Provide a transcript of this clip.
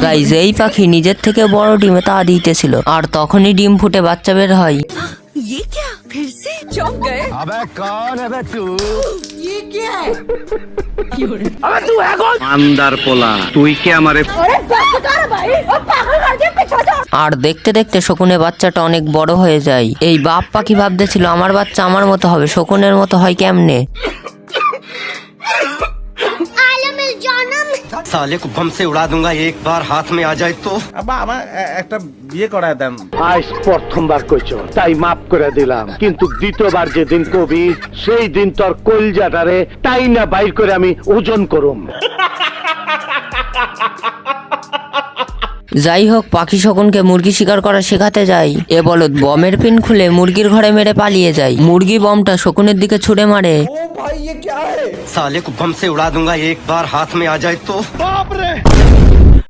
Guys এই পাখি নিজের থেকে বড় ডিমে তা দিতেছিল, আর তখনই ডিম ফুটে বাচ্চা বের হয়। ये क्या फिर से चौंक गए? अबे कौन है बे तू? ये क्या है? আন্দার পোলা তুই কে আমারে আর দেখতে দেখতে শকুনের বাচ্চাটা অনেক বড় হয়ে যায়। এই বাপ পাখি ভাবতেছিল আমার বাচ্চা আমার মতো হবে, শকুনের মতো হয় কেমনে। साले को बम से उड़ा दूंगा एक बार हाथ में आ जाए तो। আব্বা আমার একটা বিয়ে করায় দেন। আজ প্রথমবার কইছো তাই মাফ করে দিলাম, কিন্তু দ্বিতীয়বার যেদিন কবি সেই দিন তোর কলজাটারে তাই না বাইর করে আমি ওজন করুম। যাই হোক, পাখি শকুনকে মুরগি শিকার করা শেখাতে যায়। এ বলদ বমের পিন খুলে মুরগির ঘরে মেরে পালিয়ে যায়। মুরগি বমটা শকুনের দিকে ছুড়ে মারে। साले को बम से उड़ा दूंगा एक बार हाथ में आ जाए तो।